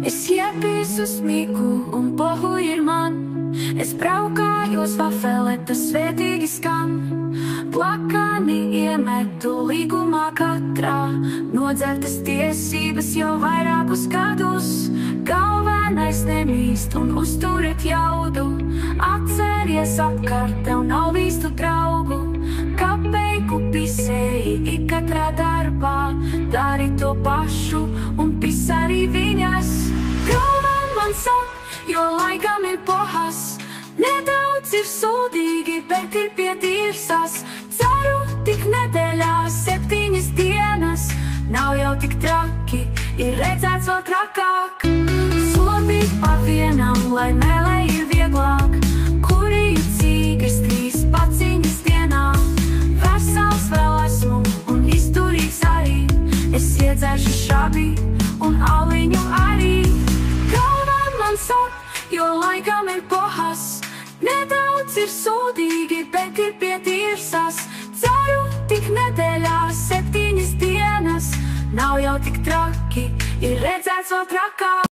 Es iepīsu smiku un pohu ir man. Es braukājos vafeleta svētīgi skan. Plakani iemetu līgumā katrā. Nodzertas tiesības jau vairākus gadus. Galvenais nemīst un uzturiet jaudu. Atceries apkārt, tev nav īstu draugu. Kapeiku pisēji ik katrā darbā. Dari to pašu un pis arī viņas. Galvā man sap, jo laikam ir pohas. Nedaudz ir sūdīgi, bet ir pietīrsas. Ceru tik nedēļā 7 dienas. Nav jau tik traki, ir redzēts vēl trakāk. Sodīt pa vienam, lai mēlē ir vieglāk. Kuri ir cīgas 3 paciņas dienā. Vesels vēl esmu un izturīgs arī. Es iedzeršu šabi un aliņu arī. Galvā man sap, jo laikam ir pohas. Nedaudz ir sūdīgi, bet ir pietīrsas. Ceru tik nedēļā 7 dienas. Nav jau tik traki, ir redzēts vēl trakāk.